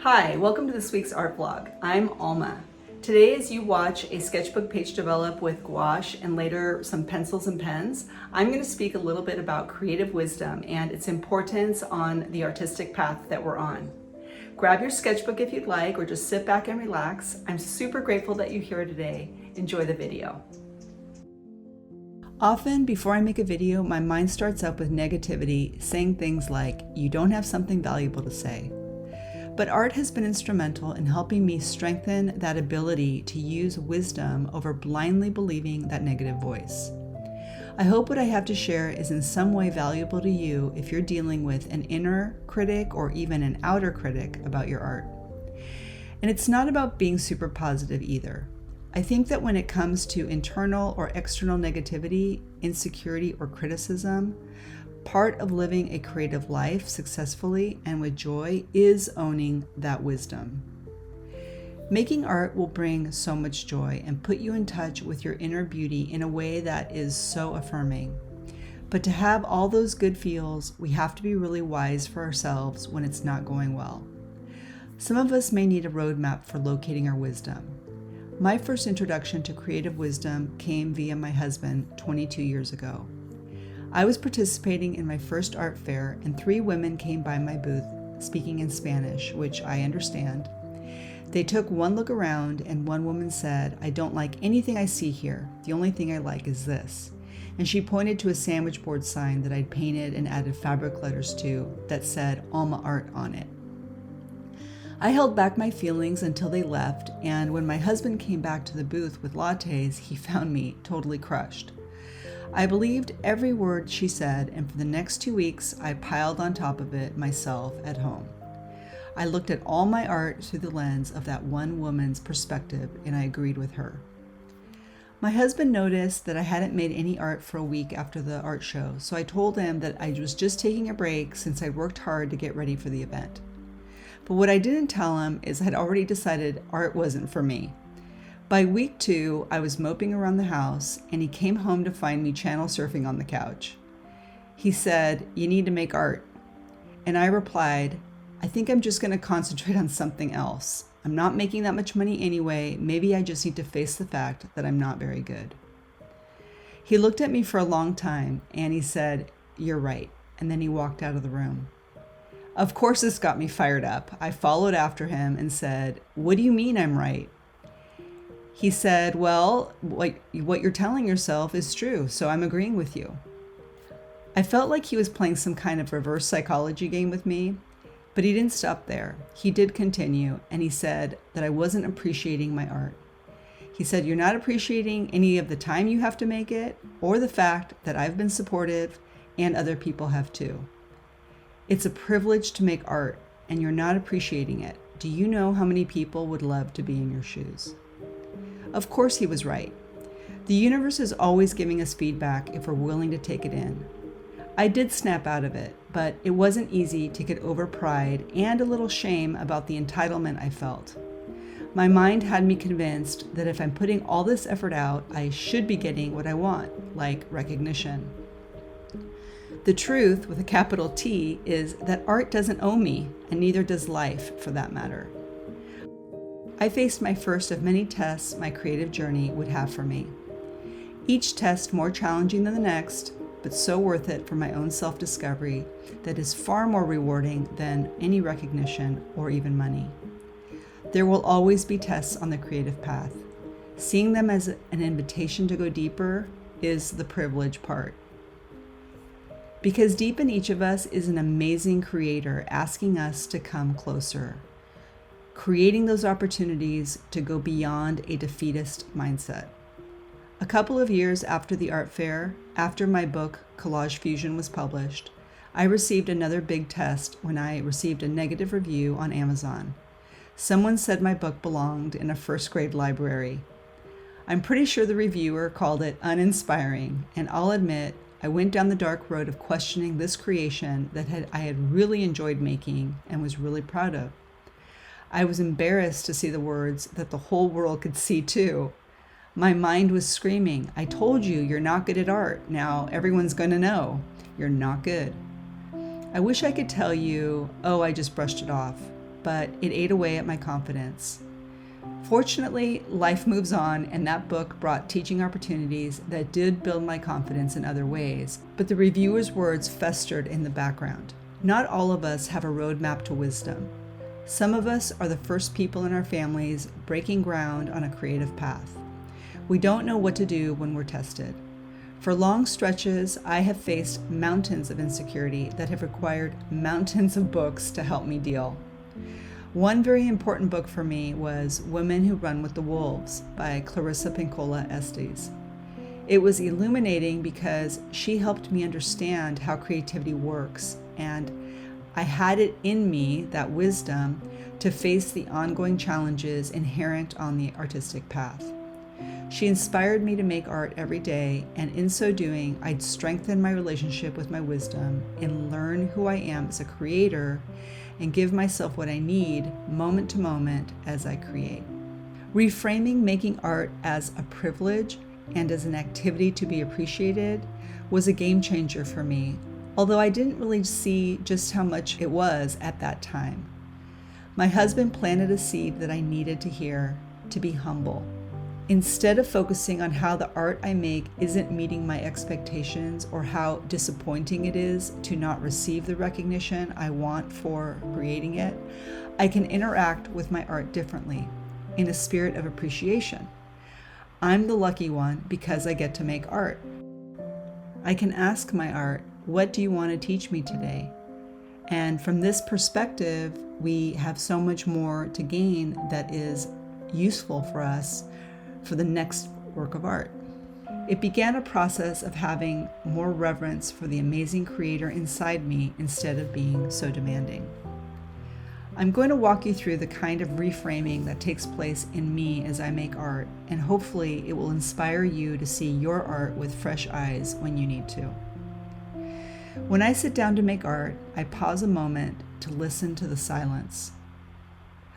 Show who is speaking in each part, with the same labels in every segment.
Speaker 1: Hi, welcome to this week's art vlog. I'm Alma. Today, as you watch a sketchbook page develop with gouache and later some pencils and pens, I'm going to speak a little bit about creative wisdom and its importance on the artistic path that we're on. Grab your sketchbook if you'd like, or just sit back and relax. I'm super grateful that you're here today. Enjoy the video. Often, before I make a video, my mind starts up with negativity, saying things like, "You don't have something valuable to say." But art has been instrumental in helping me strengthen that ability to use wisdom over blindly believing that negative voice. I hope what I have to share is in some way valuable to you if you're dealing with an inner critic or even an outer critic about your art. And it's not about being super positive either. I think that when it comes to internal or external negativity, insecurity, or criticism, part of living a creative life successfully and with joy is owning that wisdom. Making art will bring so much joy and put you in touch with your inner beauty in a way that is so affirming. But to have all those good feels, we have to be really wise for ourselves when it's not going well. Some of us may need a roadmap for locating our wisdom. My first introduction to creative wisdom came via my husband 22 years ago. I was participating in my first art fair and 3 women came by my booth speaking in Spanish, which I understand. They took one look around and one woman said, "I don't like anything I see here. The only thing I like is this." And she pointed to a sandwich board sign that I'd painted and added fabric letters to that said Alma Art on it. I held back my feelings until they left, and when my husband came back to the booth with lattes, he found me totally crushed. I believed every word she said, and for the next 2 weeks, I piled on top of it myself at home. I looked at all my art through the lens of that one woman's perspective, and I agreed with her. My husband noticed that I hadn't made any art for a week after the art show, so I told him that I was just taking a break since I'd worked hard to get ready for the event. But what I didn't tell him is I'd already decided art wasn't for me. By week 2, I was moping around the house, and he came home to find me channel surfing on the couch. He said, "You need to make art." And I replied, "I think I'm just going to concentrate on something else. I'm not making that much money anyway. Maybe I just need to face the fact that I'm not very good." He looked at me for a long time, and he said, "You're right." And then he walked out of the room. Of course, this got me fired up. I followed after him and said, "What do you mean I'm right?" He said, "Well, what you're telling yourself is true, so I'm agreeing with you." I felt like he was playing some kind of reverse psychology game with me, but he didn't stop there. He did continue, and he said that I wasn't appreciating my art. He said, "You're not appreciating any of the time you have to make it, or the fact that I've been supportive and other people have too. It's a privilege to make art, and you're not appreciating it. Do you know how many people would love to be in your shoes?" Of course he was right. The universe is always giving us feedback if we're willing to take it in. I did snap out of it, but it wasn't easy to get over pride and a little shame about the entitlement I felt. My mind had me convinced that if I'm putting all this effort out, I should be getting what I want, like recognition. The truth, with a capital T, is that art doesn't owe me, and neither does life, for that matter. I faced my first of many tests my creative journey would have for me. Each test more challenging than the next, but so worth it for my own self-discovery that is far more rewarding than any recognition or even money. There will always be tests on the creative path. Seeing them as an invitation to go deeper is the privilege part. Because deep in each of us is an amazing creator asking us to come closer, creating those opportunities to go beyond a defeatist mindset. A couple of years after the art fair, after my book Collage Fusion was published, I received another big test when I received a negative review on Amazon. Someone said my book belonged in a first grade library. I'm pretty sure the reviewer called it uninspiring, and I'll admit I went down the dark road of questioning this creation that I had really enjoyed making and was really proud of. I was embarrassed to see the words that the whole world could see too. My mind was screaming, "I told you you're not good at art. Now everyone's going to know. You're not good." I wish I could tell you, "Oh, I just brushed it off." but it ate away at my confidence. Fortunately, life moves on, and that book brought teaching opportunities that did build my confidence in other ways, but the reviewer's words festered in the background. Not all of us have a roadmap to wisdom. Some of us are the first people in our families breaking ground on a creative path. We don't know what to do when we're tested. For long stretches, I have faced mountains of insecurity that have required mountains of books to help me deal. One very important book for me was Women Who Run with the Wolves by Clarissa Pinkola Estes. It was illuminating because she helped me understand how creativity works, and I had it in me, that wisdom, to face the ongoing challenges inherent on the artistic path. She inspired me to make art every day, and in so doing, I'd strengthen my relationship with my wisdom and learn who I am as a creator and give myself what I need moment to moment as I create. Reframing making art as a privilege and as an activity to be appreciated was a game changer for me, although I didn't really see just how much it was at that time. My husband planted a seed that I needed to hear, to be humble. Instead of focusing on how the art I make isn't meeting my expectations or how disappointing it is to not receive the recognition I want for creating it, I can interact with my art differently, in a spirit of appreciation. I'm the lucky one because I get to make art. I can ask my art, what do you want to teach me today? And from this perspective, we have so much more to gain that is useful for us for the next work of art. It began a process of having more reverence for the amazing creator inside me instead of being so demanding. I'm going to walk you through the kind of reframing that takes place in me as I make art, and hopefully it will inspire you to see your art with fresh eyes when you need to. When I sit down to make art, I pause a moment to listen to the silence.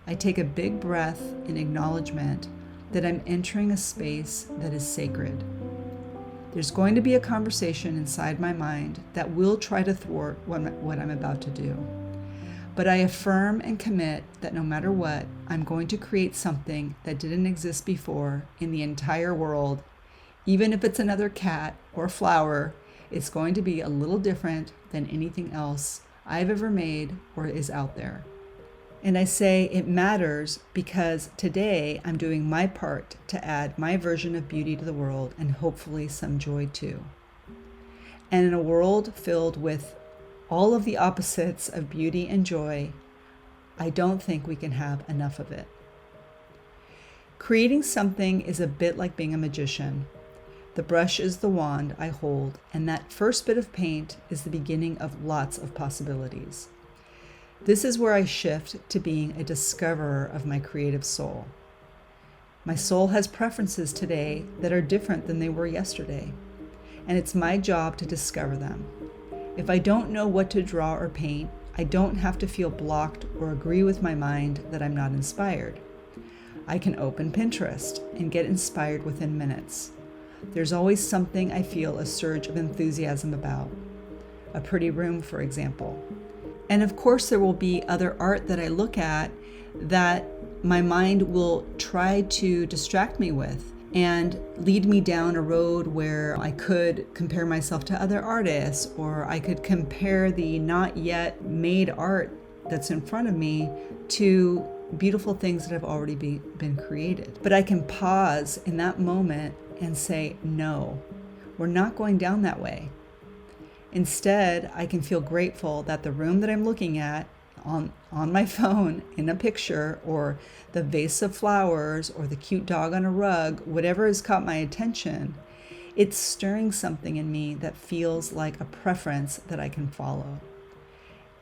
Speaker 1: I take a big breath in acknowledgement that I'm entering a space that is sacred. There's going to be a conversation inside my mind that will try to thwart what I'm about to do. But I affirm and commit that no matter what, I'm going to create something that didn't exist before in the entire world. Even if it's another cat or flower, it's going to be a little different than anything else I've ever made or is out there. And I say it matters because today I'm doing my part to add my version of beauty to the world and hopefully some joy too. And in a world filled with all of the opposites of beauty and joy, I don't think we can have enough of it. Creating something is a bit like being a magician. The brush is the wand I hold, and that first bit of paint is the beginning of lots of possibilities. This is where I shift to being a discoverer of my creative soul. My soul has preferences today that are different than they were yesterday, and it's my job to discover them. If I don't know what to draw or paint, I don't have to feel blocked or agree with my mind that I'm not inspired. I can open Pinterest and get inspired within minutes. There's always something I feel a surge of enthusiasm about. A pretty room, for example. And of course, there will be other art that I look at that my mind will try to distract me with and lead me down a road where I could compare myself to other artists, or I could compare the not yet made art that's in front of me to beautiful things that have already been created. But I can pause in that moment and say, no, we're not going down that way. Instead, I can feel grateful that the room that I'm looking at on my phone in a picture, or the vase of flowers, or the cute dog on a rug, whatever has caught my attention, it's stirring something in me that feels like a preference that I can follow.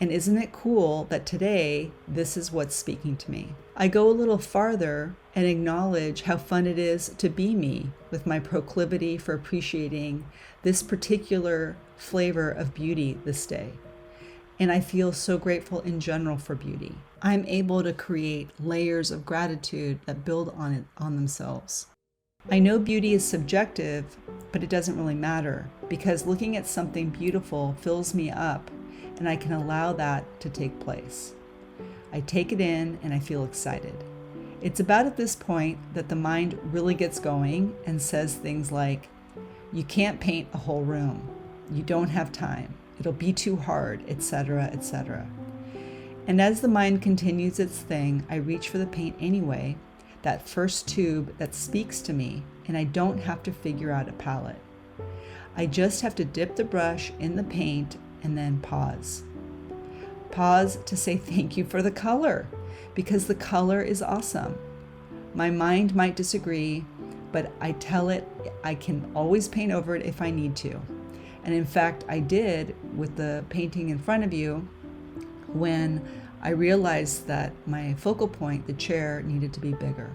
Speaker 1: And isn't it cool that today, this is what's speaking to me? I go a little farther and acknowledge how fun it is to be me with my proclivity for appreciating this particular flavor of beauty this day. And I feel so grateful in general for beauty. I'm able to create layers of gratitude that build on themselves. I know beauty is subjective, but it doesn't really matter because looking at something beautiful fills me up, and I can allow that to take place. I take it in and I feel excited. It's about at this point that the mind really gets going and says things like, you can't paint a whole room. You don't have time. It'll be too hard, etc., etc. And as the mind continues its thing, I reach for the paint anyway, that first tube that speaks to me, and I don't have to figure out a palette. I just have to dip the brush in the paint and then pause. Pause to say thank you for the color, because the color is awesome. My mind might disagree, but I tell it I can always paint over it if I need to. And in fact, I did with the painting in front of you when I realized that my focal point, the chair, needed to be bigger.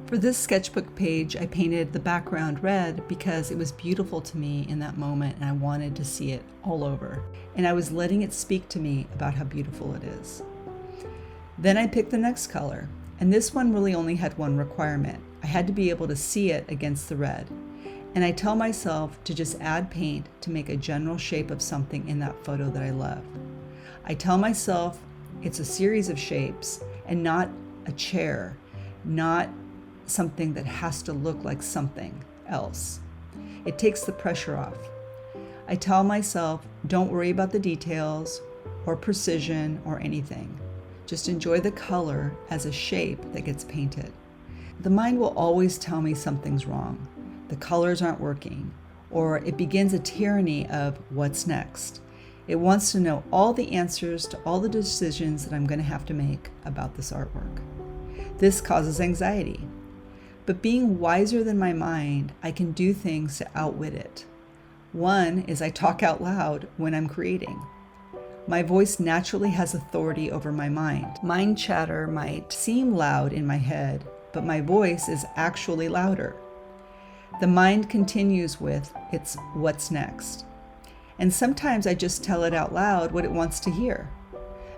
Speaker 1: For this sketchbook page, I painted the background red because it was beautiful to me in that moment and I wanted to see it all over. And I was letting it speak to me about how beautiful it is. Then I picked the next color, and this one really only had one requirement. I had to be able to see it against the red. And I tell myself to just add paint to make a general shape of something in that photo that I love. I tell myself it's a series of shapes and not a chair, not something that has to look like something else. It takes the pressure off. I tell myself, don't worry about the details or precision or anything. Just enjoy the color as a shape that gets painted. The mind will always tell me something's wrong. The colors aren't working, or it begins a tyranny of what's next. It wants to know all the answers to all the decisions that I'm going to have to make about this artwork. This causes anxiety. But being wiser than my mind, I can do things to outwit it. One is I talk out loud when I'm creating. My voice naturally has authority over my mind. Mind chatter might seem loud in my head, but my voice is actually louder. The mind continues with its what's next. And sometimes I just tell it out loud what it wants to hear.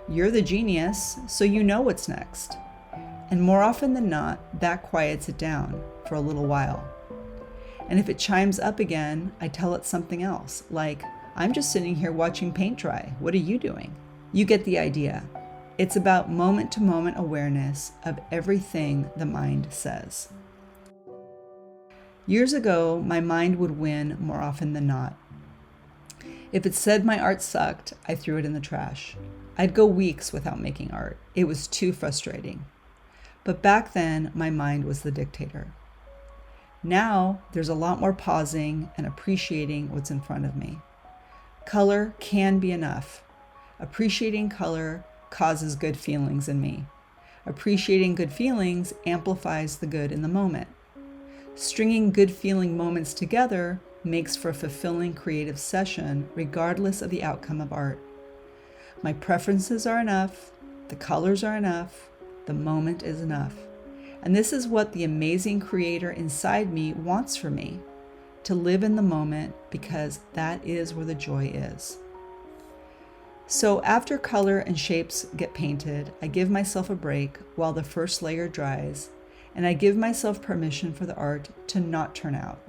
Speaker 1: You're the genius, so you know what's next. And more often than not, that quiets it down for a little while. And if it chimes up again, I tell it something else, like, I'm just sitting here watching paint dry. What are you doing? You get the idea. It's about moment-to-moment awareness of everything the mind says. Years ago, my mind would win more often than not. If it said my art sucked, I threw it in the trash. I'd go weeks without making art. It was too frustrating. But back then, my mind was the dictator. Now, there's a lot more pausing and appreciating what's in front of me. Color can be enough. Appreciating color causes good feelings in me. Appreciating good feelings amplifies the good in the moment. Stringing good feeling moments together makes for a fulfilling creative session regardless of the outcome of art. My preferences are enough, the colors are enough, the moment is enough. And this is what the amazing creator inside me wants for me, to live in the moment because that is where the joy is. So after color and shapes get painted, I give myself a break while the first layer dries, and I give myself permission for the art to not turn out.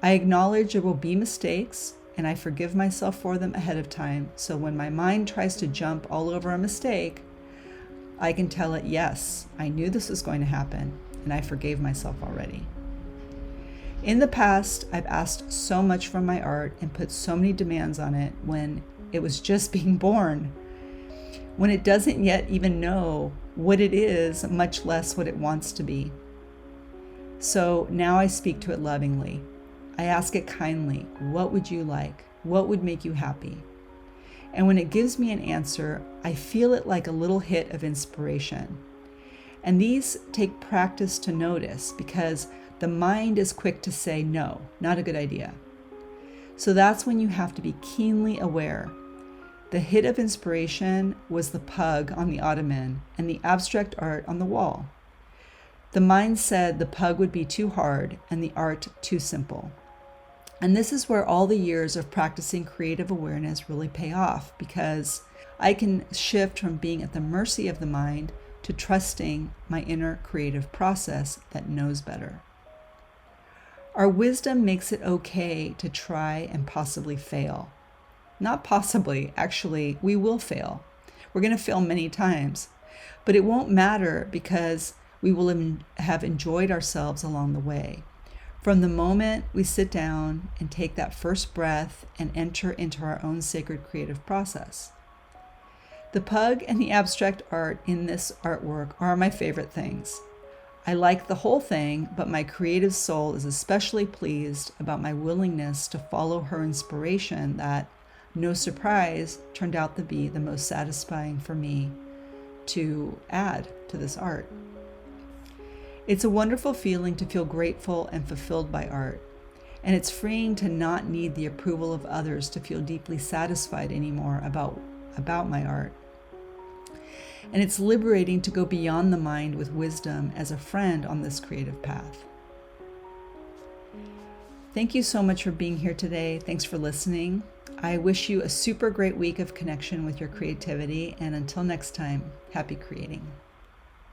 Speaker 1: I acknowledge there will be mistakes, and I forgive myself for them ahead of time, so when my mind tries to jump all over a mistake, I can tell it, yes, I knew this was going to happen, and I forgave myself already. In the past, I've asked so much from my art and put so many demands on it when it was just being born, when it doesn't yet even know what it is, much less what it wants to be. So now I speak to it lovingly. I ask it kindly, what would you like? What would make you happy? And when it gives me an answer, I feel it like a little hit of inspiration. And these take practice to notice because the mind is quick to say, no, not a good idea. So that's when you have to be keenly aware. The hit of inspiration was the pug on the ottoman and the abstract art on the wall. The mind said the pug would be too hard and the art too simple. And this is where all the years of practicing creative awareness really pay off, because I can shift from being at the mercy of the mind to trusting my inner creative process that knows better. Our wisdom makes it okay to try and possibly fail. Not possibly, actually, we will fail. We're going to fail many times, but it won't matter because we will have enjoyed ourselves along the way. From the moment we sit down and take that first breath and enter into our own sacred creative process. The pug and the abstract art in this artwork are my favorite things. I like the whole thing, but my creative soul is especially pleased about my willingness to follow her inspiration that, no surprise, turned out to be the most satisfying for me to add to this art. It's a wonderful feeling to feel grateful and fulfilled by art, and it's freeing to not need the approval of others to feel deeply satisfied anymore about my art. And it's liberating to go beyond the mind with wisdom as a friend on this creative path. Thank you so much for being here today. Thanks for listening. I wish you a super great week of connection with your creativity, and until next time, happy creating.